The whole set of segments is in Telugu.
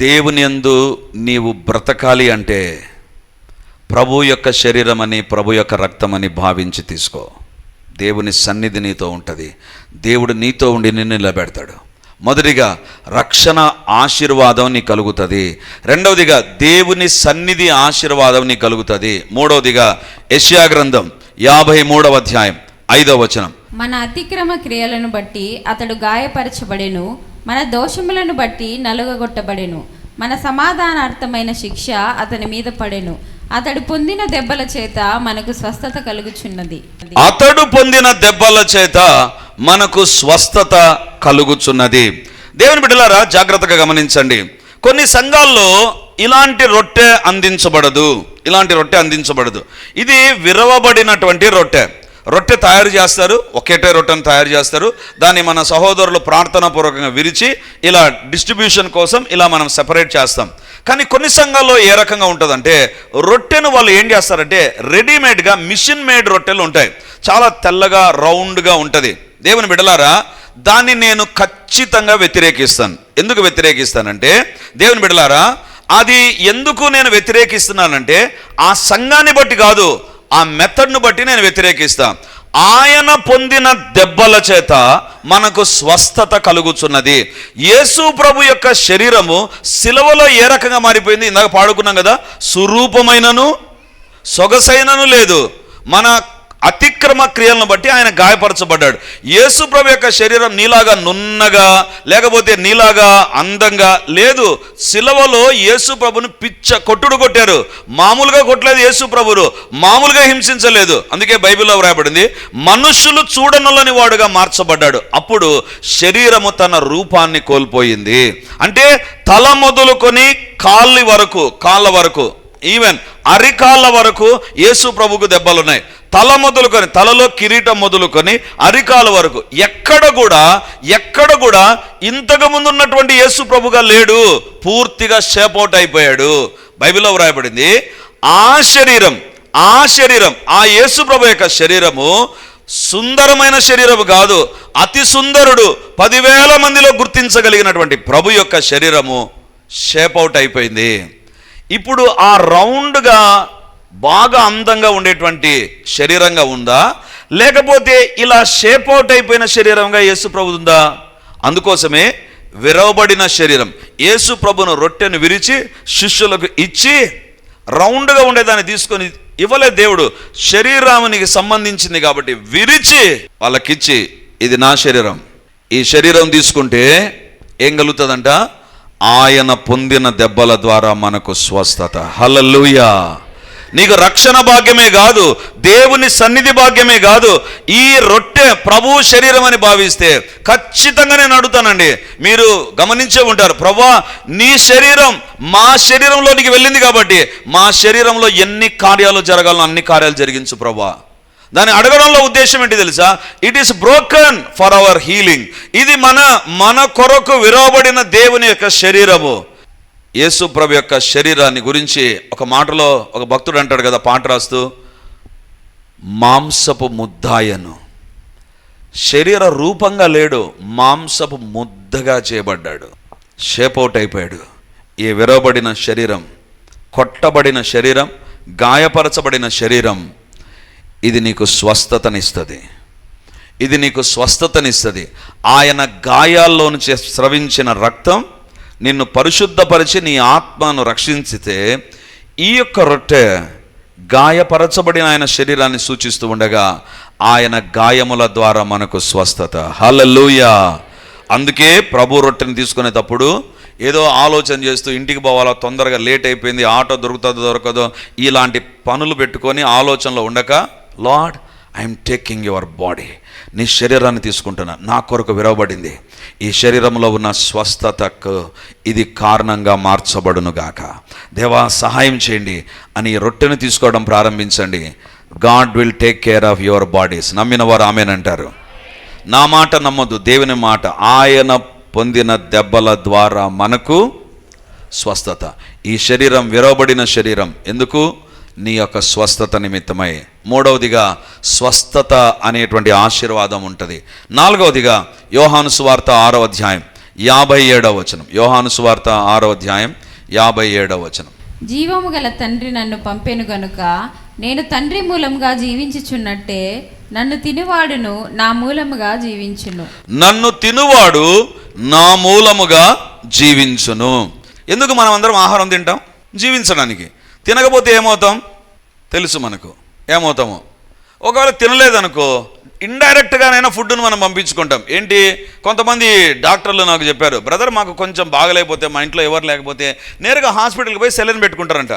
దేవుని యందు నీవు బ్రతకాలి అంటే ప్రభు యొక్క శరీరం అని, ప్రభు యొక్క రక్తం అని భావించి తీసుకో. దేవుని సన్నిధి నీతో ఉంటుంది. దేవుడు నీతో ఉండి నిన్ను నిలబెడతాడు. మొదటిగా రక్షణ ఆశీర్వాదం నీకు కలుగుతుంది. రెండవదిగా దేవుని సన్నిధి ఆశీర్వాదం నీకు కలుగుతుంది. మూడవదిగా యెషయా గ్రంథం 53వ అధ్యాయం 5వ వచనం. మన అతిక్రమ క్రియలను బట్టి అతడు గాయపరచబడెను, మన దోషములను బట్టి నలుగగొట్టబడెను. మన సమాధానార్థమైన శిక్ష అతని మీద పడెను, అతడు పొందిన దెబ్బల చేత మనకు స్వస్థత కలుగుచున్నది. అతడు పొందిన దెబ్బల చేత మనకు స్వస్థత కలుగుచున్నది. దేవుని బిడ్డలారా, జాగ్రత్తగా గమనించండి. కొన్ని సంఘాల్లో ఇలాంటి రొట్టె అందించబడదు. ఇది విరవబడినటువంటి రొట్టె తయారు చేస్తారు. ఒకటే రొట్టెను తయారు చేస్తారు. దాన్ని మన సహోదరులు ప్రార్థనాపూర్వకంగా విరిచి ఇలా డిస్ట్రిబ్యూషన్ కోసం ఇలా మనం సెపరేట్ చేస్తాం. కానీ కొన్ని సంఘాల్లో ఏ రకంగా ఉంటుందంటే, రొట్టెను వాళ్ళు ఏం చేస్తారంటే రెడీమేడ్గా మిషన్ మేడ్ రొట్టెలు ఉంటాయి. చాలా తెల్లగా రౌండ్గా ఉంటుంది. దేవుని బిడ్డలారా, దాన్ని నేను ఖచ్చితంగా వ్యతిరేకిస్తాను. ఎందుకు వ్యతిరేకిస్తానంటే, దేవుని బిడ్డలారా, అది ఎందుకు నేను వ్యతిరేకిస్తున్నానంటే ఆ సంఘాన్ని బట్టి కాదు, ఆ మెథడ్ను బట్టి నేను వ్యతిరేకిస్తా. ఆయన పొందిన దెబ్బల చేత మనకు స్వస్థత కలుగుచున్నది. యేసు ప్రభు యొక్క శరీరము సిలువలో ఏ రకంగా మారిపోయింది? ఇందాక పాడుకున్నాం కదా, సురూపమైనను సొగసైనను లేదు. మన అతిక్రమ క్రియలను బట్టి ఆయన గాయపరచబడ్డాడు. యేసు ప్రభు యొక్క శరీరం నీలాగా నున్నగా లేకపోతే నీలాగా అందంగా లేదు. సిలువలో యేసు ప్రభును కొట్టుడు కొట్టారు. మామూలుగా కొట్టలేదు. యేసు ప్రభును మామూలుగా హింసించలేదు. అందుకే బైబిల్లో వ్రాయబడింది, మనుషులు చూడనొల్లని వాడుగా మార్చబడ్డాడు. అప్పుడు శరీరము తన రూపాన్ని కోల్పోయింది. అంటే తల మొదలుకొని కాళ్ళ వరకు ఈవెన్ అరికాళ్ళ వరకు యేసు ప్రభుకు దెబ్బలున్నాయి. తల మొదలుకొని, తలలో కిరీటం మొదలుకొని అరికాల వరకు ఎక్కడ కూడా ఇంతకు ముందు ఉన్నటువంటి యేసు ప్రభుగా లేడు. పూర్తిగా షేపౌట్ అయిపోయాడు. బైబిల్లో వ్రాయబడింది, ఆ శరీరం ఆ యేసు ప్రభు యొక్క శరీరము సుందరమైన శరీరము కాదు, అతి సుందరుడు, 10,000 మందిలో గుర్తించగలిగినటువంటి ప్రభు యొక్క శరీరము షేపౌట్ అయిపోయింది. ఇప్పుడు ఆ రౌండ్గా బాగా అందంగా ఉండేటువంటి శరీరంగా ఉందా, లేకపోతే ఇలా షేపౌట్ అయిపోయిన శరీరంగా యేసు ప్రభు ఉందా? అందుకోసమే విరవబడిన శరీరం. యేసు ప్రభును రొట్టెను విరిచి శిష్యులకు ఇచ్చి రౌండ్గా ఉండేదాన్ని తీసుకొని ఇవ్వలే దేవుడు. శరీరానికి సంబంధించింది కాబట్టి విరిచి వాళ్ళకిచ్చి, ఇది నా శరీరం, ఈ శరీరం తీసుకుంటే ఏం కలుగుతుందంట? ఆయన పొందిన దెబ్బల ద్వారా మనకు స్వస్థత. హల్లెలూయా! నీకు రక్షణ భాగ్యమే కాదు, దేవుని సన్నిధి భాగ్యమే కాదు, ఈ రొట్టె ప్రభు శరీరం అని భావిస్తే ఖచ్చితంగా నేను అడుగుతానండి. మీరు గమనించే ఉంటారు, ప్రభువా నీ శరీరం మా శరీరంలోనికి వెళ్ళింది కాబట్టి మా శరీరంలో ఎన్ని కార్యాలు జరగాలో అన్ని కార్యాలు జరిగించు ప్రభువా. దాన్ని అడగడంలో ఉద్దేశం ఏంటి తెలుసా? It is broken for hour healing. ఇది మన కొరకు విరవబడిన దేవుని యొక్క శరీరము. యేసు ప్రభు యొక్క శరీరాన్ని గురించి ఒక మాటలో ఒక భక్తుడు అంటాడు కదా, పాట రాస్తూ, మాంసపు ముద్దాయను. శరీర రూపంగా లేడు, మాంసపు ముద్దగా చేయబడ్డాడు, షేపౌట్ అయిపోయాడు. ఈ విరవబడిన శరీరం, కొట్టబడిన శరీరం, గాయపరచబడిన శరీరం, ఇది నీకు స్వస్థతనిస్తుంది. ఆయన గాయాల్లో నుంచి స్రవించిన రక్తం నిన్ను పరిశుద్ధపరిచి నీ ఆత్మను రక్షించితే, ఈ యొక్క రొట్టె గాయపరచబడిన ఆయన శరీరాన్ని సూచిస్తూ ఉండగా ఆయన గాయముల ద్వారా మనకు స్వస్థత. హల్లెలూయా! అందుకే ప్రభు రొట్టెని తీసుకునేటప్పుడు ఏదో ఆలోచన చేస్తూ ఇంటికి పోవాలా, తొందరగా లేట్ అయిపోయింది, ఆటో దొరకదో ఇలాంటి పనులు పెట్టుకొని ఆలోచనలో ఉండక, lord I'm taking your body, నీ శరీరాన్ని తీసుకుంటున్నా, నా కొరకు విరవబడింది, ఈ శరీరంలో ఉన్న స్వస్థతకు ఇది కారణంగా మార్చబడును గాక. దేవా సహాయం చేయండి అని రొట్టెను తీసుకోవడం ప్రారంభించండి. God will take care of your bodies. నమ్మిన వారు ఆమేన్ అంటారు. నా మాట నమ్మొద్దు, దేవుని మాట. ఆయన పొందిన దెబ్బల ద్వారా మనకు స్వస్థత. ఈ శరీరం విరవబడిన శరీరం ఎందుకు? నీ యొక్క స్వస్థత నిమిత్తమై. మూడవదిగా స్వస్థత అనేటువంటి ఆశీర్వాదం ఉంటుంది. నాలుగవదిగా యోహాను సువార్త 6వ అధ్యాయం 57వ వచనం. యోహాను సువార్త 6వ అధ్యాయం 57వ వచనం. జీవము గల తండ్రి నన్ను పంపెను గనుక నేను తండ్రి మూలముగా జీవించుచున్నట్టే నన్ను తినువాడును నా మూలముగా జీవించును. నన్ను తినువాడు నా మూలముగా జీవించును. ఎందుకు మనం అందరం ఆహారం తింటాం? జీవించడానికి. తినకపోతే ఏమవుతాం తెలుసు మనకు, ఏమవుతామో. ఒకవేళ తినలేదనుకో ఇండైరెక్ట్గానైనా ఫుడ్ను మనం పంపించుకుంటాం. ఏంటి, కొంతమంది డాక్టర్లు నాకు చెప్పారు, బ్రదర్ మాకు కొంచెం బాగలేకపోతే, మా ఇంట్లో ఎవరు లేకపోతే నేరుగా హాస్పిటల్కి పోయి సెలైన్ పెట్టుకుంటారంట.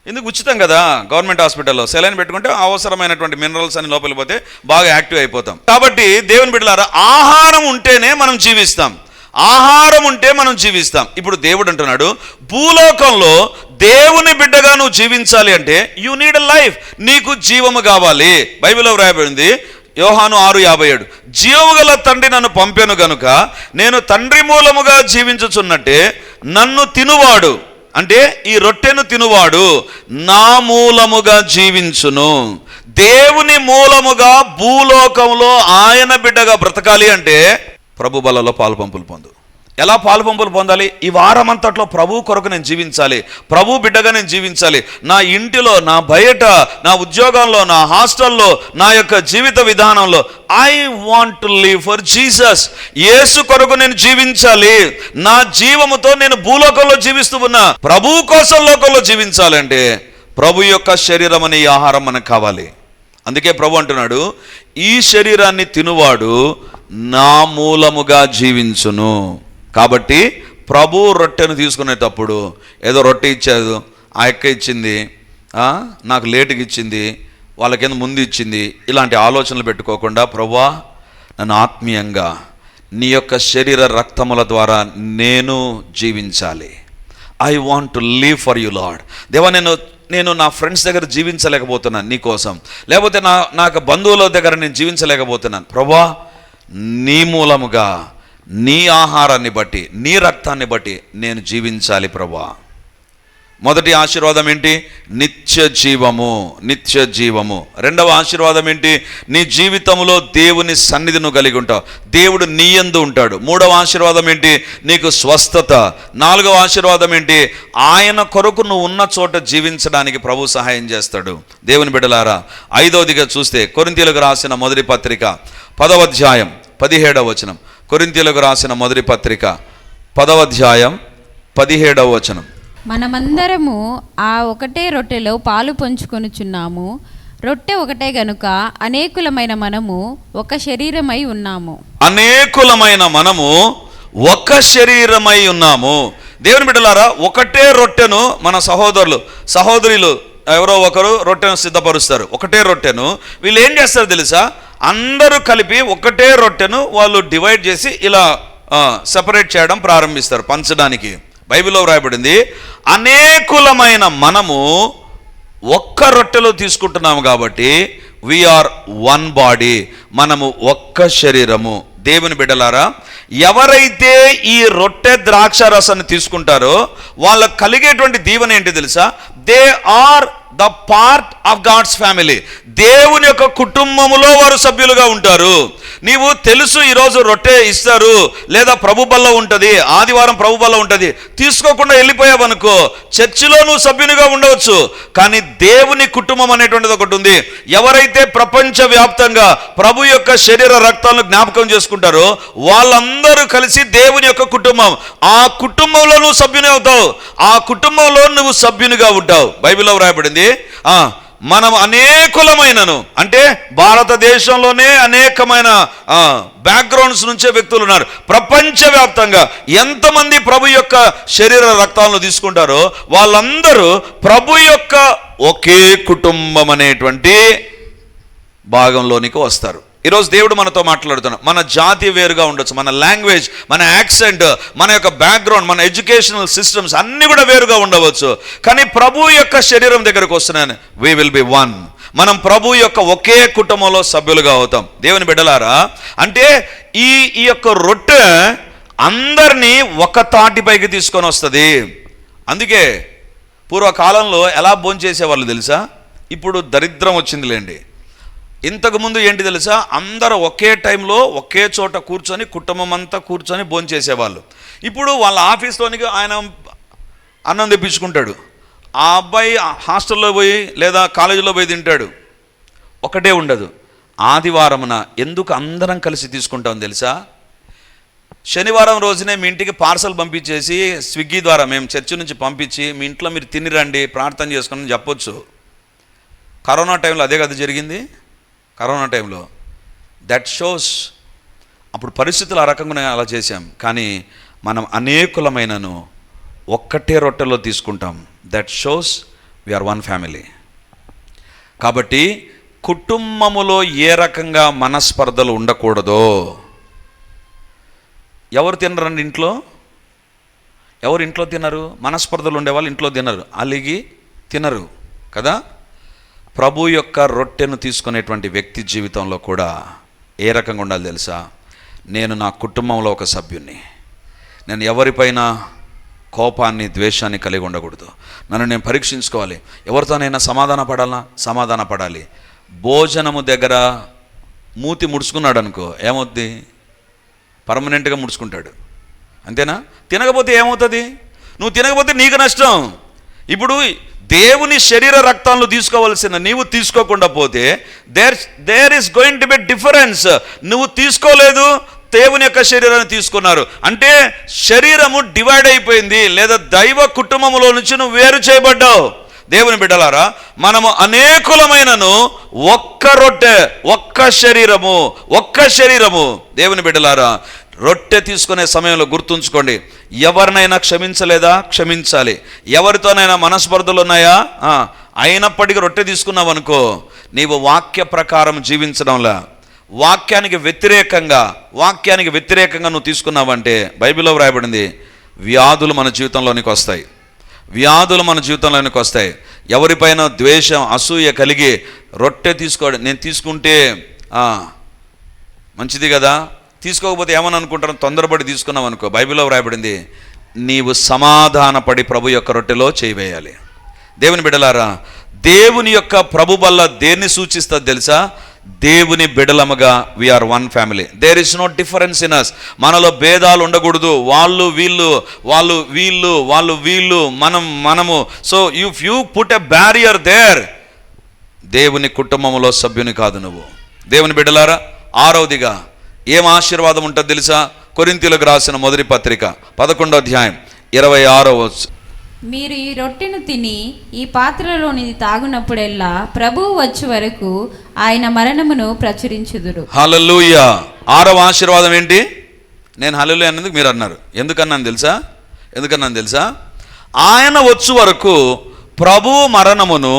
ఎందుకు? ఉచితం కదా, గవర్నమెంట్ హాస్పిటల్లో సెలైన్ పెట్టుకుంటే అవసరమైనటువంటి మినరల్స్ అని లోపలికి పోతే బాగా యాక్టివ్ అయిపోతాం. కాబట్టి దేవుని బిడ్డలారా, ఆహారం ఉంటేనే మనం జీవిస్తాం, ఆహారం ఉంటే మనం జీవిస్తాం. ఇప్పుడు దేవుడు అంటున్నాడు, భూలోకంలో దేవుని బిడ్డగా నువ్వు జీవించాలి అంటే యు నీడ్ లైఫ్, నీకు జీవము కావాలి. బైబిల్లో వ్రాయబడింది యోహాను 6:57, జీవము గల తండ్రి నన్ను పంపెను గనుక నేను తండ్రి మూలముగా జీవించుచున్నట్టే నన్ను తినువాడు, అంటే ఈ రొట్టెను తినువాడు నా మూలముగా జీవించును. దేవుని మూలముగా భూలోకంలో ఆయన బిడ్డగా బ్రతకాలి అంటే ప్రభు బలలో పాలుపంపులు పొందు. ఎలా పాలుపంపులు పొందాలి? ఈ వారమంతట్లో ప్రభు కొరకు నేను జీవించాలి, ప్రభు బిడ్డగా నేను జీవించాలి. నా ఇంటిలో, నా బయట, నా ఉద్యోగంలో, నా హాస్టల్లో, నా యొక్క జీవిత విధానంలో I want to live for Jesus. యేసు కొరకు నేను జీవించాలి. నా జీవముతో నేను భూలోకంలో జీవిస్తూ ఉన్నా, ప్రభు కోసం లోకంలో జీవించాలంటే ప్రభు యొక్క శరీరం అనే ఈ ఆహారం మనకు కావాలి. అందుకే ప్రభు అంటున్నాడు, ఈ శరీరాన్ని తినువాడు నా మూలముగా జీవించును. కాబట్టి ప్రభు రొట్టెను తీసుకునేటప్పుడు ఏదో రొట్టె ఇచ్చారు, ఆ ఎక్క ఇచ్చింది, నాకు లేటుకి ఇచ్చింది, వాళ్ళకేందో ముందు ఇచ్చింది, ఇలాంటి ఆలోచనలు పెట్టుకోకుండా, ప్రభువా నన్ను ఆత్మీయంగా నీ యొక్క శరీర రక్తముల ద్వారా నేను జీవించాలి. I want to live for you lord. దేవా, నేను నా ఫ్రెండ్స్ దగ్గర జీవించలేకపోతున్నాను నీ కోసం, లేకపోతే నా బంధువుల దగ్గర నేను జీవించలేకపోతున్నాను. ప్రభువా నీ మూలముగా, నీ ఆహారాన్ని బట్టి, నీ రక్తాన్ని బట్టి నేను జీవించాలి ప్రభువా. మొదటి ఆశీర్వాదం ఏంటి? నిత్య జీవము, నిత్య జీవము. రెండవ ఆశీర్వాదం ఏంటి? నీ జీవితంలో దేవుని సన్నిధిని కలిగి ఉంటావు, దేవుడు నీ యందు ఉంటాడు. మూడవ ఆశీర్వాదం ఏంటి? నీకు స్వస్థత. నాలుగవ ఆశీర్వాదం ఏంటి? ఆయన కొరకు నువ్వు ఉన్న చోట జీవించడానికి ప్రభు సహాయం చేస్తాడు. దేవుని బిడ్డలారా, ఐదవదిగా చూస్తే కొరింథీయులకు రాసిన మొదటి పత్రిక 10వ అధ్యాయం 17వ వచనం. కొరింథీయులకు రాసిన మొదటి పత్రిక 10వ అధ్యాయం 17వ వచనం. మనమందరము ఆ ఒకటే రొట్టెలో పాలు పంచుకొనుచున్నాము. రొట్టె ఒకటే గనుక అనేకులమైన మనము ఒక శరీరమై ఉన్నాము. అనేకులమైన మనము ఒక శరీరమై ఉన్నాము. దేవుని బిడ్డలారా, ఒకటే రొట్టెను మన సహోదరులు ఎవరో ఒకరు రొట్టెను సిద్ధపరుస్తారు. ఒకటే రొట్టెను వీళ్ళు ఏం చేస్తారు తెలుసా? అందరూ కలిపి ఒకటే రొట్టెను వాళ్ళు డివైడ్ చేసి ఇలా సెపరేట్ చేయడం ప్రారంభిస్తారు, పంచడానికి. బైబిల్లో వ్రాయబడింది, అనేకులమైన మనము ఒక్క రొట్టెలో తీసుకుంటున్నాము కాబట్టి వీఆర్ వన్ బాడీ, మనము ఒక్క శరీరము. దేవుని బిడ్డలారా, ఎవరైతే ఈ రొట్టె ద్రాక్ష రసాన్ని తీసుకుంటారో వాళ్ళకు కలిగేటువంటి దీవెన ఏంటి తెలుసా? They are the part of God's family. దేవుని యొక్క కుటుంబములో వారు సభ్యులుగా ఉంటారు. నీవు తెలుసు, ఈరోజు రొట్టె ఇస్తారు లేదా ప్రభు బల్ల ఉంటుంది, ఆదివారం ప్రభు బల్ల ఉంటుంది, తీసుకోకుండా వెళ్ళిపోయావనుకో చర్చిలో నువ్వు సభ్యునిగా ఉండవచ్చు, కానీ దేవుని కుటుంబం అనేటువంటిది ఒకటి ఉంది. ఎవరైతే ప్రపంచ వ్యాప్తంగా ప్రభు యొక్క శరీర రక్తాలను జ్ఞాపకం చేసుకుంటారో వాళ్ళందరూ కలిసి దేవుని యొక్క కుటుంబం. ఆ కుటుంబంలో నువ్వు సభ్యుని అవుతావు, ఆ కుటుంబంలో నువ్వు సభ్యునిగా ఉంటావు. బైబిల్లో వ్రాయబడింది, మనం అనేకులమైనను, అంటే భారతదేశంలోనే అనేకమైన బ్యాక్గ్రౌండ్స్ నుంచే వ్యక్తులు ఉన్నారు. ప్రపంచవ్యాప్తంగా ఎంతమంది ప్రభు యొక్క శరీర రక్తాలను తీసుకుంటారో వాళ్ళందరూ ప్రభు యొక్క ఒకే కుటుంబం అనేటువంటి భాగంలోనికి వస్తారు. ఈరోజు దేవుడు మనతో మాట్లాడుతున్నాడు. మన జాతి వేరుగా ఉండొచ్చు, మన లాంగ్వేజ్, మన యాక్సెంట్, మన యొక్క బ్యాక్గ్రౌండ్, మన ఎడ్యుకేషనల్ సిస్టమ్స్ అన్నీ కూడా వేరుగా ఉండవచ్చు, కానీ ప్రభు యొక్క శరీరం దగ్గరకు వస్తున్నాను, వీ విల్ బి వన్. మనం ప్రభు యొక్క ఒకే కుటుంబంలో సభ్యులుగా అవుతాం. దేవుని బిడ్డలారా, అంటే ఈ యొక్క రొట్టె అందరినీ ఒక తాటిపైకి తీసుకొని వస్తుంది. అందుకే పూర్వకాలంలో ఎలా భోంచేసేవాళ్ళు తెలుసా? ఇప్పుడు దరిద్రం వచ్చిందిలేండి. ఇంతకుముందు ఏంటి తెలుసా, అందరూ ఒకే టైంలో ఒకే చోట కూర్చొని కుటుంబం అంతా కూర్చొని భోంచేసేవాళ్ళు. ఇప్పుడు వాళ్ళ ఆఫీస్లోనికి ఆయన అన్నం తెప్పించుకుంటాడు, ఆ అబ్బాయి హాస్టల్లో పోయి లేదా కాలేజీలో పోయి తింటాడు, ఒకటే ఉండదు. ఆదివారమున ఎందుకు అందరం కలిసి తీసుకుంటాం తెలుసా? శనివారం రోజునే మీ ఇంటికి పార్సల్ పంపించేసి స్విగ్గీ ద్వారా మేము చర్చి నుంచి పంపించి మీ ఇంట్లో మీరు తినిరండి ప్రార్థన చేసుకుని చెప్పొచ్చు. కరోనా టైంలో అదే కదా జరిగింది. కరోనా టైంలో దట్ షోస్ అప్పుడు పరిస్థితులు ఆ రకంగా అలా చేశాం. కానీ మనం అనేకులమైనను ఒక్కటే రొట్టెలో తీసుకుంటాం. That shows we are one family. కాబట్టి కుటుంబములో ఏ రకంగా మనస్పర్ధలు ఉండకూడదో. ఎవరు తినరండి ఇంట్లో? ఎవరు ఇంట్లో తినరు? మనస్పర్ధలు ఉండేవాళ్ళు ఇంట్లో తినరు, అలిగి తినరు కదా. ప్రభు యొక్క రొట్టెను తీసుకునేటువంటి వ్యక్తి జీవితంలో కూడా ఏ రకంగా ఉండాలి తెలుసా? నేను నా కుటుంబంలో ఒక సభ్యుణ్ణి, నేను ఎవరిపైన కోపాన్ని ద్వేషాన్ని కలిగి ఉండకూడదు. నన్ను నేను పరీక్షించుకోవాలి. ఎవరితోనైనా సమాధాన పడాలి. భోజనము దగ్గర మూతి ముడుచుకున్నాడు అనుకో, ఏమవుద్ది? పర్మనెంట్గా ముడుచుకుంటాడు, అంతేనా? తినకపోతే ఏమవుతుంది? నువ్వు తినకపోతే నీకు నష్టం. ఇప్పుడు దేవుని శరీర రక్తాలను తీసుకోవాల్సిన నీవు తీసుకోకుండా పోతే there is going to be difference. నువ్వు తీసుకోలేదు, దేవుని యొక్క శరీరాన్ని తీసుకున్నారు అంటే శరీరము డివైడ్ అయిపోయింది, లేదా దైవ కుటుంబంలో నుంచి నువ్వు వేరు చేయబడ్డావు. దేవుని బిడ్డలారా, మనము అనేకులమైనను ఒక్క రొట్టె, ఒక్క శరీరము. దేవుని బిడ్డలారా, రొట్టె తీసుకునే సమయంలో గుర్తుంచుకోండి, ఎవరినైనా క్షమించలేదా? క్షమించాలి. ఎవరితోనైనా మనస్పర్ధలు ఉన్నాయా? అయినప్పటికీ రొట్టె తీసుకున్నావు అనుకో, నీవు వాక్య ప్రకారం జీవించడంలా, వాక్యానికి వ్యతిరేకంగా నువ్వు తీసుకున్నావంటే బైబిల్లో వ్రాయబడింది, వ్యాధులు మన జీవితంలోనికి వస్తాయి. ఎవరిపైన ద్వేషం, అసూయ కలిగి రొట్టె తీసుకోండి, నేను తీసుకుంటే మంచిది కదా, తీసుకోకపోతే ఏమని అనుకుంటాను, తొందరపడి తీసుకున్నావు అనుకో, బైబిల్లో వ్రాయబడింది, నీవు సమాధానపడి ప్రభు యొక్క రొట్టెలో చేయివేయాలి. దేవుని బిడ్డలారా, దేవుని యొక్క ప్రభు బల్ల దేన్ని సూచిస్తుంది తెలుసా? దేవుని బిడలముగా we are one family. There is no difference in us. మనలో భేదాలు ఉండకూడదు. వాళ్ళు వీళ్ళు మనము. So if you put a barrier there, దేవుని కుటుంబంలో సభ్యుని కాదు నువ్వు. దేవుని బిడ్డలారా, ఆరవదిగా ఏం ఆశీర్వాదం ఉంటుంది తెలుసా? కొరింథీయులకు రాసిన మొదటి పత్రిక 11వ అధ్యాయం 26వ వచనం. మీరు ఈ రొట్టెను తిని ఈ పాత్రలోనిది తాగునప్పుడెల్లా ప్రభువు వచ్చే వరకు ఆయన మరణమును ప్రచురించుదురు. హల్లెలూయా. 6వ ఆశీర్వాదం ఏంటి? నేను హల్లెలూయా అన్నందుకు మీరు అన్నారు. ఎందుకన్నాను తెలుసా? ఆయన వచ్చు వరకు ప్రభువు మరణమును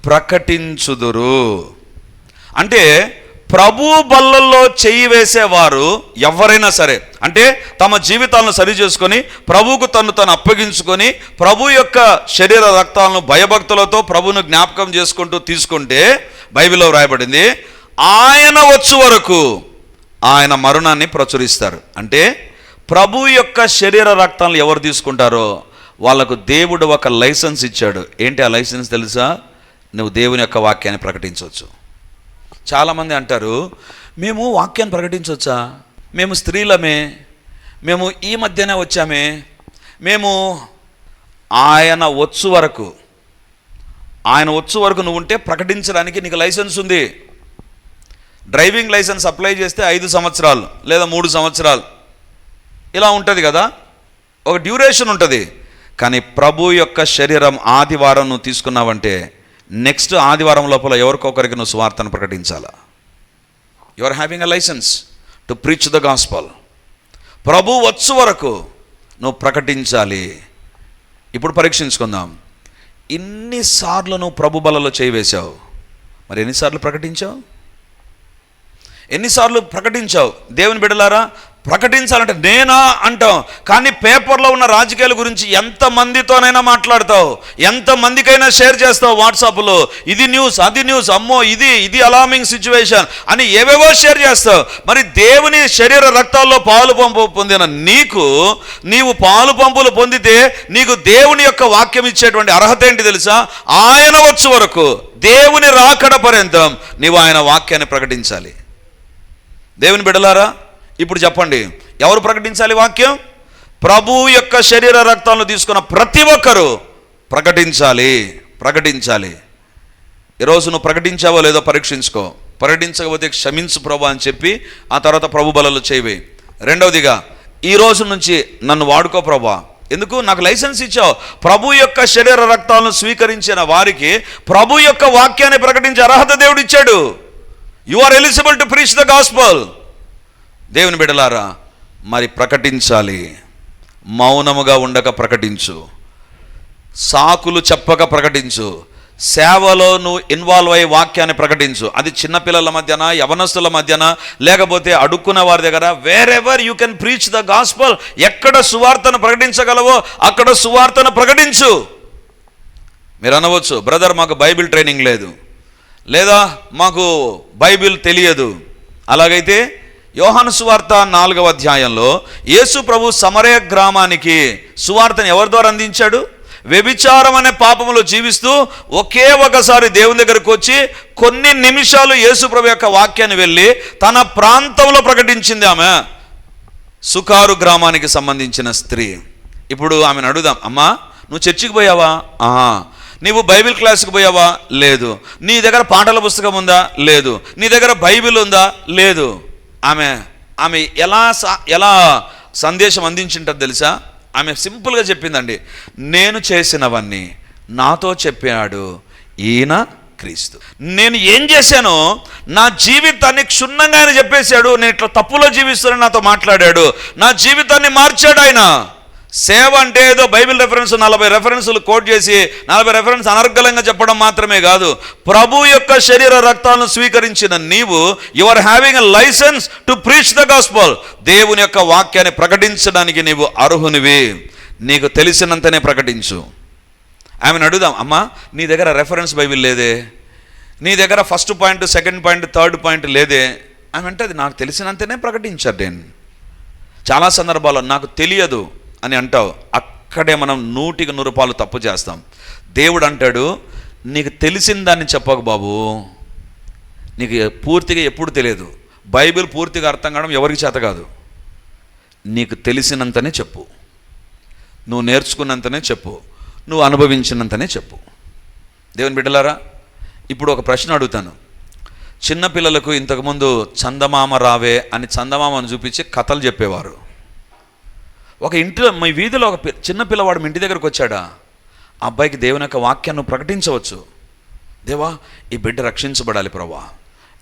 ప్రకటించుదురు. అంటే ప్రభు బల్లల్లో చెయ్యి వేసేవారు ఎవరైనా సరే, అంటే తమ జీవితాలను సరి చేసుకొని ప్రభువుకు తను అప్పగించుకొని ప్రభు యొక్క శరీర రక్తాలను భయభక్తులతో ప్రభువును జ్ఞాపకం చేసుకుంటూ తీసుకుంటే బైబిల్లో వ్రాయబడింది, ఆయన వచ్చు వరకు ఆయన మరణాన్ని ప్రచురిస్తారు. అంటే ప్రభు యొక్క శరీర రక్తాలను ఎవరు తీసుకుంటారో వాళ్ళకు దేవుడు ఒక లైసెన్స్ ఇచ్చాడు. ఏంటి ఆ లైసెన్స్ తెలుసా? నువ్వు దేవుని యొక్క వాక్యాన్ని ప్రకటించవచ్చు. చాలామంది అంటారు, మేము వాక్యాన్ని ప్రకటించవచ్చా? మేము స్త్రీలమే, మేము ఈ మధ్యనే వచ్చామే, మేము ఆయన వచ్చు వరకు నువ్వు ఉంటే ప్రకటించడానికి నీకు లైసెన్స్ ఉంది. డ్రైవింగ్ లైసెన్స్ అప్లై చేస్తే 5 సంవత్సరాలు లేదా 3 సంవత్సరాలు ఇలా ఉంటుంది కదా, ఒక డ్యూరేషన్ ఉంటుంది. కానీ ప్రభు యొక్క శరీరం ఆదివారం నువ్వు తీసుకున్నావంటే నెక్స్ట్ ఆదివారం లోపల ఎవరికొకరికి నువ్వు సువార్తను ప్రకటించాలా. You are having a licence to preach the gospel. ప్రభు వచ్చు వరకు నువ్వు ప్రకటించాలి. ఇప్పుడు పరీక్షించుకుందాం, ఇన్నిసార్లు నువ్వు ప్రభు బలలో చేయి వేశావు, మరి ఎన్నిసార్లు ప్రకటించావు? దేవుని బిడ్డలారా, ప్రకటించాలంటే నేనా అంటాం. కానీ పేపర్లో ఉన్న రాజకీయాల గురించి ఎంతమందితోనైనా మాట్లాడతావు, ఎంతమందికైనా షేర్ చేస్తావు వాట్సాప్లో, ఇది న్యూస్ అది న్యూస్, అమ్మో ఇది అలార్మింగ్ సిచ్యువేషన్ అని ఏవేవో షేర్ చేస్తావు. మరి దేవుని శరీర రక్తాల్లో పాలు పంపు పొందిన నీవు పాలు పంపులు పొందితే నీకు దేవుని యొక్క వాక్యం ఇచ్చేటువంటి అర్హత ఏంటి తెలుసా? ఆయన వచ్చు వరకు, దేవుని రాకడ పర్యంతం నీవు ఆయన వాక్యాన్ని ప్రకటించాలి. దేవుని బిడ్డలారా, ఇప్పుడు చెప్పండి, ఎవరు ప్రకటించాలి వాక్యం? ప్రభు యొక్క శరీర రక్తాలను తీసుకున్న ప్రతి ఒక్కరూ ప్రకటించాలి. ఈరోజు నువ్వు ప్రకటించావో లేదో పరీక్షించుకో. ప్రకటించకపోతే క్షమించు ప్రభు అని చెప్పి ఆ తర్వాత ప్రభు బలలో చేయవి. రెండవదిగా, ఈ రోజు నుంచి నన్ను వాడుకో ప్రభా. ఎందుకు? నాకు లైసెన్స్ ఇచ్చావు. ప్రభు యొక్క శరీర రక్తాలను స్వీకరించిన వారికి ప్రభు యొక్క వాక్యాన్ని ప్రకటించే అర్హత దేవుడు ఇచ్చాడు. You are eligible to preach the gospel. దేవుని బిడ్డలారా, మరి ప్రకటించాలి. మౌనముగా ఉండక ప్రకటించు, సాకులు చెప్పక ప్రకటించు, సేవలో నువ్వు ఇన్వాల్వ్ అయ్యే వాక్యాన్ని ప్రకటించు. అది చిన్నపిల్లల మధ్యన, యవనస్తుల మధ్యన, లేకపోతే అడుక్కున్న వారి దగ్గర, wherever you can preach the gospel. ఎక్కడ సువార్తను ప్రకటించగలవో అక్కడ సువార్తను ప్రకటించు. మీరు అనవచ్చు, బ్రదర్ మాకు బైబిల్ ట్రైనింగ్ లేదు, లేదా మాకు బైబిల్ తెలియదు. అలాగైతే యోహాను సువార్త 4వ అధ్యాయంలో యేసు ప్రభు సమరయ గ్రామానికి సువార్తను ఎవరి ద్వారా అందించాడు? వ్యభిచారం అనే పాపములో జీవిస్తూ ఒకే ఒకసారి దేవుని దగ్గరకు వచ్చి కొన్ని నిమిషాలు యేసు ప్రభు యొక్క వాక్యాన్ని వెళ్ళి తన ప్రాంతంలో ప్రకటించింది ఆమె. సుకారు గ్రామానికి సంబంధించిన స్త్రీ. ఇప్పుడు ఆమెను అడుగుదాం, అమ్మా నువ్వు చర్చికి పోయావా? నీవు బైబిల్ క్లాస్కి పోయావా? లేదు. నీ దగ్గర పాటల పుస్తకం ఉందా? లేదు. నీ దగ్గర బైబిల్ ఉందా? లేదు. ఆమె ఎలా సందేశం అందించింటారు తెలుసా? ఆమె సింపుల్గా చెప్పిందండి, నేను చేసినవన్నీ నాతో చెప్పాడు ఈయన క్రీస్తు. నేను ఏం చేశానో నా జీవితాన్ని క్షుణ్ణంగా ఆయన చెప్పేశాడు. నేను ఇట్లా తప్పులో జీవిస్తానని నాతో మాట్లాడాడు. నా జీవితాన్ని మార్చాడు ఆయన. సేవ అంటే ఏదో బైబిల్ రెఫరెన్స్ 40 రెఫరెన్సులు కోట్ చేసి 40 రెఫరెన్స్ అనర్గళంగా చెప్పడం మాత్రమే కాదు. ప్రభు యొక్క శరీర రక్తాలను స్వీకరించిన నీవు you are having a licence to preach the gospel. దేవుని యొక్క వాక్యాన్ని ప్రకటించడానికి నీవు అర్హునివి. నీకు తెలిసినంతనే ప్రకటించు. ఆమెను అడుగుదాం, అమ్మా నీ దగ్గర రెఫరెన్స్ బైబిల్ లేదే, నీ దగ్గర first point, second point, third point లేదే. ఆమె అంటే అది నాకు తెలిసినంతనే ప్రకటించాను నేను. చాలా సందర్భాల్లో నాకు తెలియదు అని అంటావు. అక్కడే మనం 100కి 100 రూపాయలు తప్పు చేస్తాం. దేవుడు అంటాడు, నీకు తెలిసిన దాన్ని చెప్పకు బాబు, నీకు పూర్తిగా ఎప్పుడు తెలియదు. బైబిల్ పూర్తిగా అర్థం కావడం ఎవరికి చేత కాదు. నీకు తెలిసినంతనే చెప్పు, నువ్వు నేర్చుకున్నంతనే చెప్పు, నువ్వు అనుభవించినంతనే చెప్పు. దేవుని బిడ్డలారా, ఇప్పుడు ఒక ప్రశ్న అడుగుతాను. చిన్నపిల్లలకు ఇంతకుముందు చందమామ రావే అని చందమామను చూపించి కథలు చెప్పేవారు. ఒక ఇంట్లో మీ వీధిలో ఒక చిన్న పిల్లవాడు మీ ఇంటి దగ్గరకు వచ్చాడా? ఆ అబ్బాయికి దేవుని యొక్క వాక్యాన్ని ప్రకటించవచ్చు. దేవా ఈ బిడ్డ రక్షించబడాలి ప్రభా,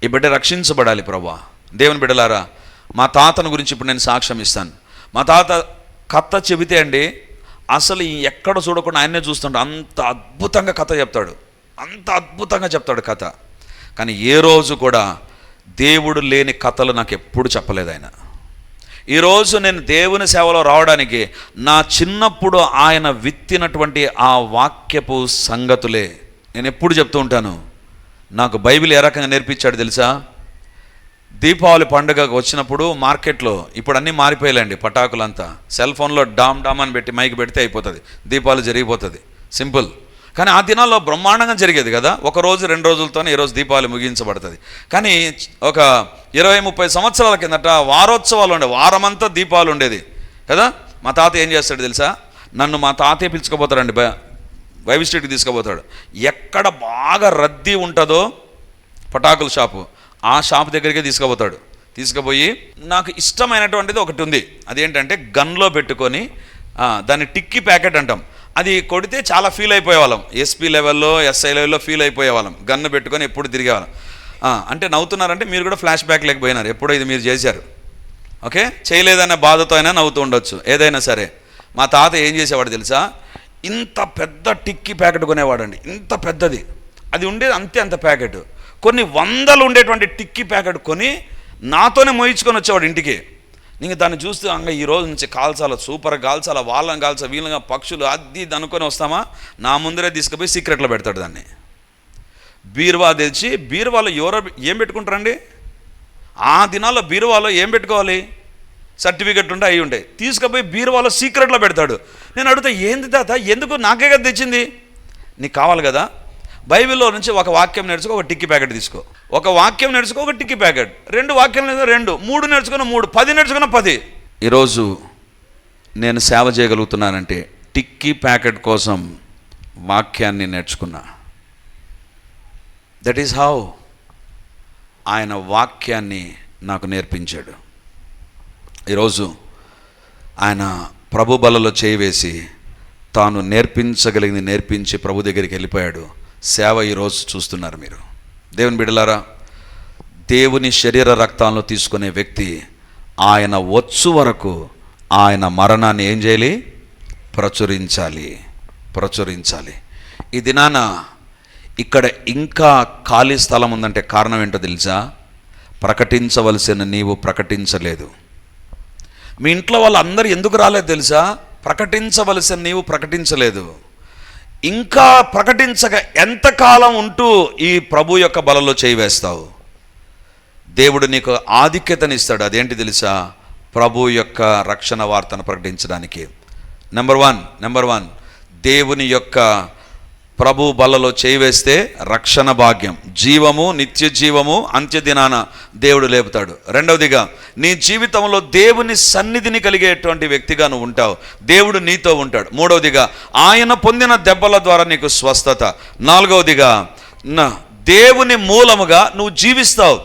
ఈ బిడ్డ రక్షించబడాలి ప్రభా. దేవుని బిడ్డలారా, మా తాతను గురించి ఇప్పుడు నేను సాక్ష్యం ఇస్తాను. మా తాత కథ చెబితే అండి అసలు ఎక్కడ చూడకుండా ఆయన్నే చూస్తుంటాడు. అంత అద్భుతంగా కథ చెప్తాడు, అంత అద్భుతంగా చెప్తాడు కథ. కానీ ఏ రోజు కూడా దేవుడు లేని కథలు నాకు ఎప్పుడు చెప్పలేదు ఆయన. ఈరోజు నేను దేవుని సేవలో రావడానికి నా చిన్నప్పుడు ఆయన విత్తినటువంటి ఆ వాక్యపు సంగతులే నేను ఎప్పుడు చెప్తూ ఉంటాను. నాకు బైబిల్ ఏ రకంగా నేర్పించాడు తెలుసా? దీపావళి పండుగకు వచ్చినప్పుడు మార్కెట్లో, ఇప్పుడు అన్నీ మారిపోయాలండి పటాకులంతా, సెల్ ఫోన్లో డామ్ డామ్ అని పెట్టి మైక్ పెడితే అయిపోతుంది, దీపావళి జరిగిపోతుంది, సింపుల్. కానీ ఆ దినాల్లో బ్రహ్మాండంగా జరిగేది కదా. 1 రోజు 2 రోజులతోనే ఈరోజు దీపావళి ముగించబడుతుంది. కానీ ఒక 20-30 సంవత్సరాల కిందట వారోత్సవాలు ఉండేవి, వారమంతా దీపాలు ఉండేది కదా. మా తాత ఏం చేస్తాడు తెలుసా? నన్ను మా తాతయ్య పిలుచుకుపోతాడండి, బైబిల్ స్ట్రీట్కి తీసుకుపోతాడు. ఎక్కడ బాగా రద్దీ ఉంటుందో పటాకుల షాపు, ఆ షాప్ దగ్గరికే తీసుకుపోతాడు. తీసుకుపోయి నాకు ఇష్టమైనటువంటిది ఒకటి ఉంది, అదేంటంటే గన్లో పెట్టుకొని దాన్ని టిక్కీ ప్యాకెట్ అంటాం, అది కొడితే చాలా ఫీల్ అయిపోయేవాళ్ళం. ఎస్పీ లెవెల్లో, ఎస్ఐ లెవెల్లో ఫీల్ అయిపోయేవాళ్ళం. గన్ను పెట్టుకొని ఎప్పుడు తిరిగేవాళ్ళం. అంటే నవ్వుతున్నారంటే మీరు కూడా ఫ్లాష్ బ్యాక్ లేకపోయినారు, ఎప్పుడో ఇది మీరు చేశారు. ఓకే, చేయలేదనే బాధతో అయినా నవ్వుతూ ఉండొచ్చు. ఏదైనా సరే, మా తాత ఏం చేసేవాడు తెలుసా? ఇంత పెద్ద టిక్కీ ప్యాకెట్ కొనేవాడండి, ఇంత పెద్దది. అది ఉండేది అంత ప్యాకెట్. కొన్ని 100 ఉండేటువంటి టిక్కీ ప్యాకెట్ కొని నాతోనే మోయించుకొని వచ్చేవాడు ఇంటికి. ఇంక దాన్ని చూస్తూ అంగ ఈ రోజు నుంచి కాల్చాల, సూపర్గా కాల్చాల, వాళ్ళని కాల్చాల, వీళ్ళగా పక్షులు అది ఇది అనుకొని వస్తామా, నా ముందరే తీసుకుపోయి సీక్రెట్లో పెడతాడు దాన్ని. బీరువా తెచ్చి, బీరువాలో ఎవరో ఏం పెట్టుకుంటారండి? ఆ దినాల్లో బీరువాలో ఏం పెట్టుకోవాలి? సర్టిఫికెట్ ఉంటే అవి ఉంటాయి. తీసుకుపోయి బీరువాలో సీక్రెట్లో పెడతాడు. నేను అడుగుతా, ఏంది తాత, ఎందుకు? నాకే కదా తెచ్చింది. నీకు కావాలి కదా, బైబిల్లో నుంచి ఒక వాక్యం నేర్చుకో, ఒక టిక్కీ ప్యాకెట్ తీసుకో. ఒక వాక్యం నేర్చుకో, ఒక టిక్కీ ప్యాకెట్. 2 వాక్యం నేర్చుకో 2, 3 నేర్చుకున్న 3, 10 నేర్చుకున్న 10. ఈరోజు నేను సేవ చేయగలుగుతున్నానంటే టిక్కీ ప్యాకెట్ కోసం వాక్యాన్ని నేర్చుకున్నా. దట్ ఈస్ హౌ ఆయన వాక్యాన్ని నాకు నేర్పించాడు. ఈరోజు ఆయన ప్రభు బలలో చేయి వేసి తాను నేర్పించగలిగింది నేర్పించి ప్రభు దగ్గరికి వెళ్ళిపోయాడు. సేవ ఈరోజు చూస్తున్నారు మీరు. దేవుని బిడ్డలారా, దేవుని శరీర రక్తాలను తీసుకునే వ్యక్తి ఆయన వచ్చు వరకు ఆయన మరణాన్ని ఏం చేయాలి? ప్రచురించాలి. ఈ దినాన ఇక్కడ ఇంకా ఖాళీ స్థలం ఉందంటే కారణం ఏంటో తెలుసా? ప్రకటించవలసిన నీవు ప్రకటించలేదు. మీ ఇంట్లో వాళ్ళందరూ ఎందుకు రాలేదు తెలుసా? ప్రకటించవలసిన నీవు ప్రకటించలేదు. ఇంకా ప్రకటించక ఎంతకాలం ఉంటూ ఈ ప్రభు యొక్క బలలో చేయి వేస్తావు? దేవుడు నీకు ఆధిక్యతనిస్తాడు. అదేంటి తెలుసా? ప్రభు యొక్క రక్షణ వార్తను ప్రకటించడానికి. నెంబర్ వన్ దేవుని యొక్క ప్రభు బలలో చేయి వేస్తే రక్షణ భాగ్యం, జీవము, నిత్య జీవము అంత్యదినాన దేవుడు లేపుతాడు. రెండవదిగా నీ జీవితంలో దేవుని సన్నిధిని కలిగేటువంటి వ్యక్తిగా నువ్వు ఉంటావు, దేవుడు నీతో ఉంటాడు. మూడవదిగా ఆయన పొందిన దెబ్బల ద్వారా నీకు స్వస్థత. నాలుగవదిగా దేవుని మూలముగా నువ్వు జీవిస్తావు.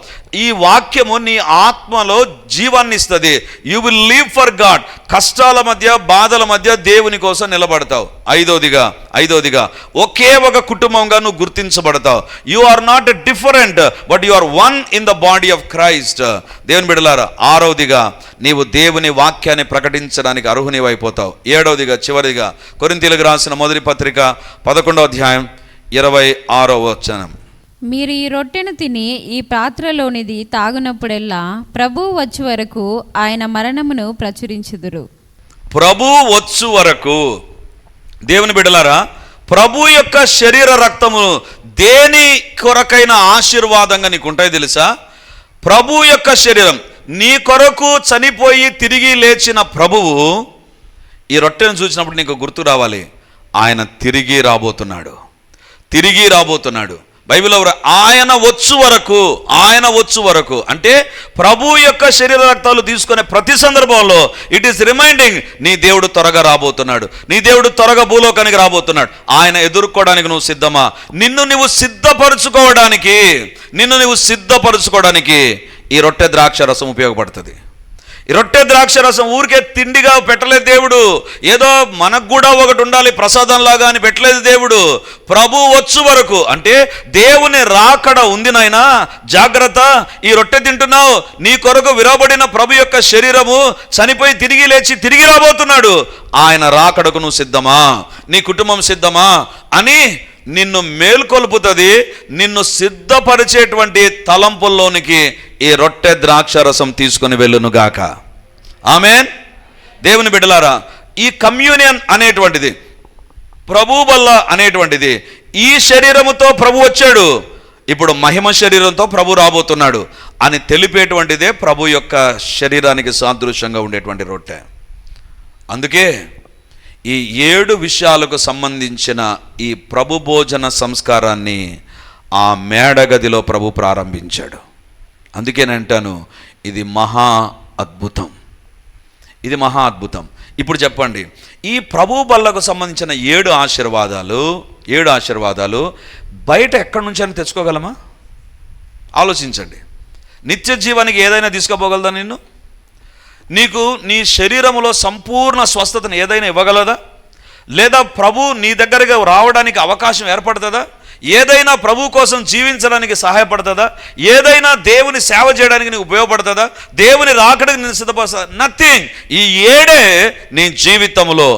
ఈ వాక్యము నీ ఆత్మలో జీవాన్ని ఇస్తుంది. You will live for God. కష్టాల మధ్య, బాధల మధ్య దేవుని కోసం నిలబడతావు. ఐదవదిగా ఒకే ఒక కుటుంబంగా నువ్వు గుర్తించబడతావు. You are not different, but you are one in the body of Christ. దేవుని బిడ్డలారా, ఆరవదిగా నీవు దేవుని వాక్యాన్ని ప్రకటించడానికి అర్హునివైపోతావు. ఏడవదిగా చివరిగా కొరింథీయులకు రాసిన మొదటి పత్రిక 11వ అధ్యాయం 26వ వచనం. మీరు ఈ రొట్టెను తిని ఈ పాత్రలోనిది తాగునప్పుడెల్లా ప్రభువు వచ్చు వరకు ఆయన మరణమును ప్రచురించుదురు. ప్రభు వచ్చు వరకు. దేవుని బిడ్డలారా, ప్రభు యొక్క శరీర రక్తము దేని కొరకైన ఆశీర్వాదంగా నీకు ఉంటాయి తెలుసా? ప్రభు యొక్క శరీరం నీ కొరకు చనిపోయి తిరిగి లేచిన ప్రభువు ఈ రొట్టెను చూసినప్పుడు నీకు గుర్తు రావాలి, ఆయన తిరిగి రాబోతున్నాడు. బైబిల్లో ఆయన వచ్చు వరకు అంటే ప్రభు యొక్క శరీర రక్తాలు తీసుకునే ప్రతి సందర్భంలో ఇట్ ఈస్ రిమైండింగ్, నీ దేవుడు త్వరగా రాబోతున్నాడు, నీ దేవుడు త్వరగా భూలోకానికి రాబోతున్నాడు. ఆయన ఎదుర్కోవడానికి నువ్వు సిద్ధమా? నిన్ను నువ్వు సిద్ధపరచుకోవడానికి ఈ రొట్టె ద్రాక్ష రసం ఉపయోగపడుతుంది. ఈ రొట్టె ద్రాక్ష రసం ఊరికే తిండిగా పెట్టలేదు దేవుడు. ఏదో మనకు కూడా ఒకటి ఉండాలి ప్రసాదంలాగా అని పెట్టలేదు దేవుడు. ప్రభు వచ్చు వరకు అంటే దేవుని రాకడ ఉంది నాయనా, జాగ్రత్త. ఈ రొట్టె తింటున్నావు, నీ కొరకు విరవబడిన ప్రభు యొక్క శరీరము చనిపోయి తిరిగి లేచి తిరిగి రాబోతున్నాడు. ఆయన రాకడకు నువ్వు సిద్ధమా? నీ కుటుంబం సిద్ధమా అని నిన్ను మేల్కొల్పుతుంది. నిన్ను సిద్ధపరిచేటువంటి తలంపుల్లోనికి ఈ రొట్టె ద్రాక్ష రసం తీసుకుని వెళ్ళునుగాక. ఆమేన్. దేవుని బిడ్డలారా, ఈ కమ్యూనియన్ అనేటువంటిది, ప్రభు బల్ల అనేటువంటిది, ఈ శరీరముతో ప్రభు వచ్చాడు, ఇప్పుడు మహిమ శరీరంతో ప్రభు రాబోతున్నాడు అని తెలిపేటువంటిదే ప్రభు యొక్క శరీరానికి సాదృశ్యంగా ఉండేటువంటి రొట్టె. అందుకే ఈ 7 విషయాలకు సంబంధించిన ఈ ప్రభు భోజన సంస్కారాన్ని ఆ మేడగదిలో ప్రభు ప్రారంభించాడు. అందుకే నేను అంటాను, ఇది మహా అద్భుతం. ఇప్పుడు చెప్పండి, ఈ ప్రభు బల్లకు సంబంధించిన 7 ఆశీర్వాదాలు బయట ఎక్కడి నుంచి అని తెచ్చుకోగలమా? ఆలోచించండి. నిత్య జీవానికి ఏదైనా తీసుకుపోగలదా నిన్ను? నీకు నీ శరీరములో సంపూర్ణ స్వస్థతను ఏదైనా ఇవ్వగలదా? లేదా ప్రభు నీ దగ్గరగా రావడానికి అవకాశం ఏర్పడుతుందా? ఏదైనా ప్రభు కోసం జీవించడానికి సహాయపడుతుందా? ఏదైనా దేవుని సేవ చేయడానికి నీకు ఉపయోగపడుతుందా? దేవుని రాకడికి నేను సిద్ధపరుస్తా? నథింగ్. ఈ 7 నీ జీవితంలో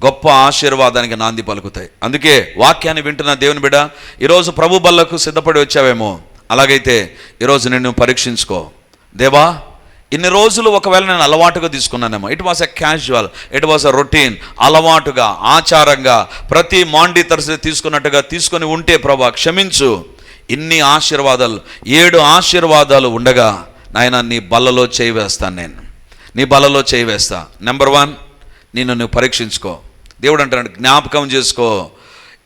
గొప్ప ఆశీర్వాదానికి నాంది పలుకుతాయి. అందుకే వాక్యాన్ని వింటున్న దేవుని బిడ్డ, ఈరోజు ప్రభు బల్లకు సిద్ధపడి వచ్చావేమో, అలాగైతే ఈరోజు నిన్ను పరీక్షించుకో. దేవా, ఇన్ని రోజులు ఒకవేళ నేను అలవాటుగా తీసుకున్నానేమో, it was a casual, it was a routine, అలవాటుగా ఆచారంగా ప్రతి మాండి తరచు తీసుకున్నట్టుగా తీసుకొని ఉంటే ప్రభా క్షమించు. ఇన్ని ఆశీర్వాదాలు 7 ఆశీర్వాదాలు ఉండగా నాయన నీ బల్లలో చేయి వేస్తాను, నేను నీ బల్లలో చేయి వేస్తా. నెంబర్ 1, నువ్వు పరీక్షించుకో. దేవుడు అంటాడు జ్ఞాపకం చేసుకో,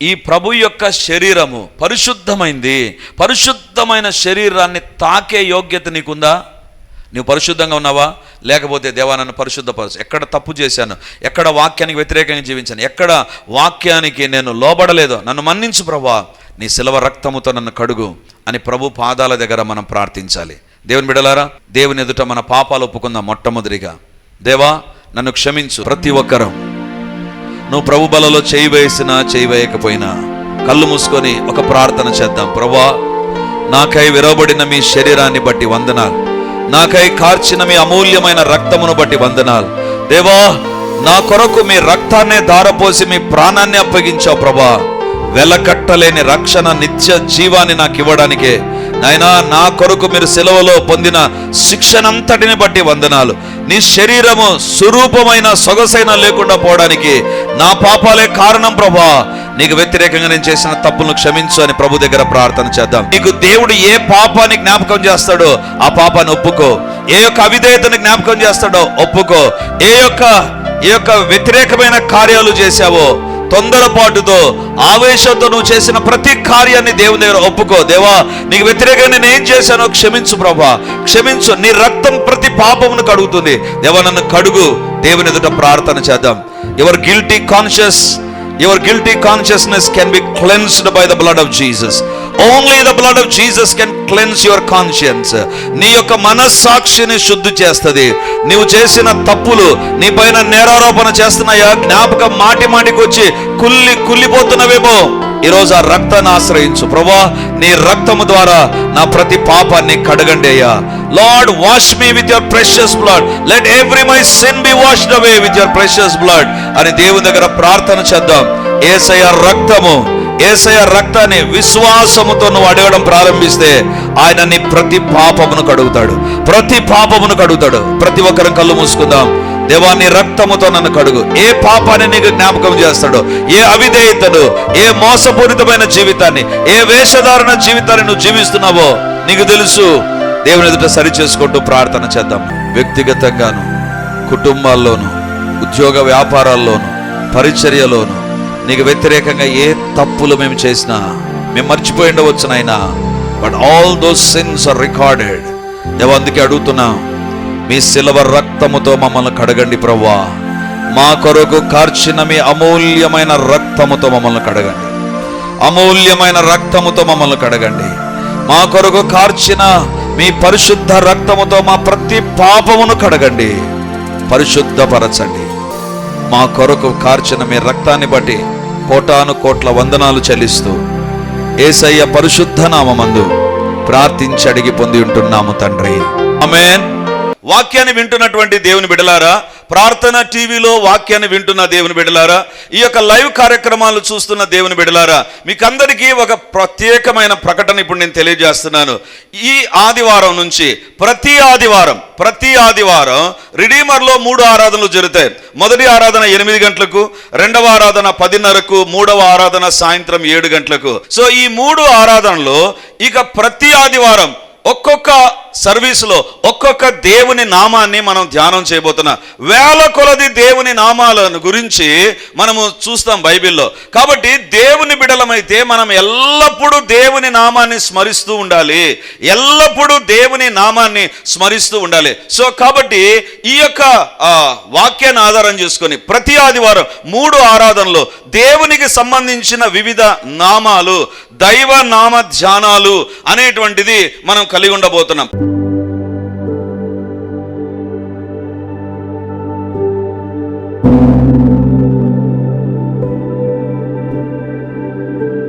ఈ ప్రభు యొక్క శరీరము పరిశుద్ధమైంది. పరిశుద్ధమైన శరీరాన్ని తాకే యోగ్యత నీకుందా? నువ్వు పరిశుద్ధంగా ఉన్నావా? లేకపోతే దేవా నన్ను పరిశుద్ధపరచు, ఎక్కడ తప్పు చేశాను, ఎక్కడ వాక్యానికి వ్యతిరేకంగా జీవించాను, ఎక్కడ వాక్యానికి నేను లోబడలేదో నన్ను మన్నించు ప్రభువా, నీ శిలవ రక్తముతో నన్ను కడుగు అని ప్రభు పాదాల దగ్గర మనం ప్రార్థించాలి. దేవుని బిడ్డలారా, దేవుని ఎదుట మన పాపాలు ఒప్పుకుందాం. మొట్టమొదటిగా దేవా నన్ను క్షమించు. ప్రతి ఒక్కరూ నువ్వు ప్రభు బలలో చేయి వేసినా చేయి వేయకపోయినా కళ్ళు మూసుకొని ఒక ప్రార్థన చేద్దాం. ప్రభువా, నాకై విరవబడిన మీ శరీరాన్ని బట్టి వందనాలు, నాకై కార్చిన మీ అమూల్యమైన రక్తమును బట్టి వందనాలు. దేవా, నా కొరకు మీ రక్తాన్నే ధారపోసి మీ ప్రాణాన్ని అప్పగించావు ప్రభా. వెలకట్టలేని రక్షణ నిత్య జీవాన్ని నాకు ఇవ్వడానికే నాయనా, నా కొరకు మీరు సెలవులో పొందిన శిక్షనంతటిని బట్టి వందనాలు. నీ శరీరము స్వరూపమైన సొగసైన లేకుండా పోవడానికి నా పాపాలే కారణం ప్రభా. నీకు వ్యతిరేకంగా నేను చేసిన తప్పులను క్షమించు అని ప్రభు దగ్గర ప్రార్థన చేద్దాం. నీకు దేవుడు ఏ పాపాన్ని జ్ఞాపకం చేస్తాడో ఆ పాపాన్ని ఒప్పుకో. ఏ యొక్క అవిధేయతని జ్ఞాపకం చేస్తాడో ఒప్పుకో. ఏ యొక్క వ్యతిరేకమైన కార్యాలు చేశావో, తొందరపాటుతో ఆవేశంతో నువ్వు చేసిన ప్రతి కార్యాన్ని దేవుని దగ్గర ఒప్పుకో. దేవా, నీకు వ్యతిరేకంగా నేను ఏం చేశానో క్షమించు ప్రభా, క్షమించు. నీ రక్తం ప్రతి పాపమును కడుగుతుంది. దేవా నన్ను కడుగు. దేవుని ఎదుట ప్రార్థన చేద్దాం. Your guilty consciousness can be cleansed by the blood of Jesus. Only the blood of Jesus can cleanse your conscience. నీ యొక్క మనస్సాక్షిని శుద్ధి చేస్తుంది. నీవు చేసిన తప్పులు నీ పైన నేరారోపణ చేస్తున్నాయా? జ్ఞాపకం మాటికి వచ్చి కుళ్ళిపోతున్నవేమో, ఈరోజు ఆ రక్తాన్ని ఆశ్రయించు. ప్రభువా, నీ రక్తము ద్వారా నా ప్రతి పాపాన్ని కడగండి అయ్యా. Lord, wash me with your precious blood. Let every my sin be washed away with your precious blood అని దేవుని దగ్గర ప్రార్థన చేద్దాం. యేసయ్య రక్తాన్ని విశ్వాసముతో నువ్వు అడగడం ప్రారంభిస్తే ఆయన నీ ప్రతి పాపమును కడుగుతాడు. ప్రతి ఒక్కరం కళ్ళు మూసుకుందాం. దేవా, నీ రక్తముతో నన్ను కడుగు. ఏ పాపాన్ని నీకు జ్ఞాపకం చేస్తాడో, ఏ అవిధేయతను, ఏ మోసపూరితమైన జీవితాన్ని, ఏ వేషధారణ జీవితాన్ని నువ్వు జీవిస్తున్నావో నీకు తెలుసు. దేవుని ఎదుట సరి చేసుకుంటూ ప్రార్థన చేద్దాం. వ్యక్తిగతంగాను, కుటుంబాల్లోను, ఉద్యోగ వ్యాపారాల్లోను, పరిచర్యలోను నీకు వ్యతిరేకంగా ఏ తప్పులు మేము చేసినా మేము మర్చిపోయి ఉండవచ్చు నాయనా, but all those sins are recorded. దేవా, అందుకే అడుగుతున్నా, మీ శిలవ రక్తముతో మమ్మల్ని కడగండి ప్రభువా. మా కొరకు కార్చిన మీ అమూల్యమైన రక్తముతో మమ్మల్ని కడగండి. మా కొరకు కార్చిన మీ పరిశుద్ధ రక్తముతో మా ప్రతి పాపమును కడగండి, పరిశుద్ధపరచండి. మా కొరకు కార్చిన మీ రక్తాన్ని బట్టి కోటాను కోట్ల వందనాలు చెల్లిస్తూ యేసయ్య పరిశుద్ధ నామమందు ప్రార్థించి అడిగి పొంది ఉంటున్నాము తండ్రి, ఆమేన్. వాక్యాన్ని వింటున్నటువంటి దేవుని బిడ్డలారా, ప్రార్థన టీవీలో వాక్యాన్ని వింటున్న దేవుని బిడ్డలారా, ఈ యొక్క లైవ్ కార్యక్రమాలు చూస్తున్న దేవుని బిడ్డలారా, మీకందరికీ ఒక ప్రత్యేకమైన ప్రకటన ఇప్పుడు నేను తెలియజేస్తున్నాను. ఈ ఆదివారం నుంచి ప్రతి ఆదివారం రిడీమర్లో 3 ఆరాధనలు జరుగుతాయి. మొదటి ఆరాధన 8 గంటలకు, రెండవ ఆరాధన 10:30కు, మూడవ ఆరాధన సాయంత్రం 7 గంటలకు. సో ఈ 3 ఆరాధనలో ఇక ప్రతి ఆదివారం ఒక్కొక్క సర్వీసులో ఒక్కొక్క దేవుని నామాన్ని మనం ధ్యానం చేయబోతున్నాం. వేల కొలది దేవుని నామాలను గురించి మనము చూస్తాం బైబిల్లో. కాబట్టి దేవుని బిడలమైతే మనం ఎల్లప్పుడూ దేవుని నామాన్ని స్మరిస్తూ ఉండాలి. సో కాబట్టి ఈ యొక్క వాక్యాన్ని ఆధారం చేసుకొని ప్రతి ఆదివారం 3 ఆరాధనలో దేవునికి సంబంధించిన వివిధ నామాలు, దైవ నామ ధ్యానాలు అనేటువంటిది మనం కలిగి ఉండబోతున్నాం.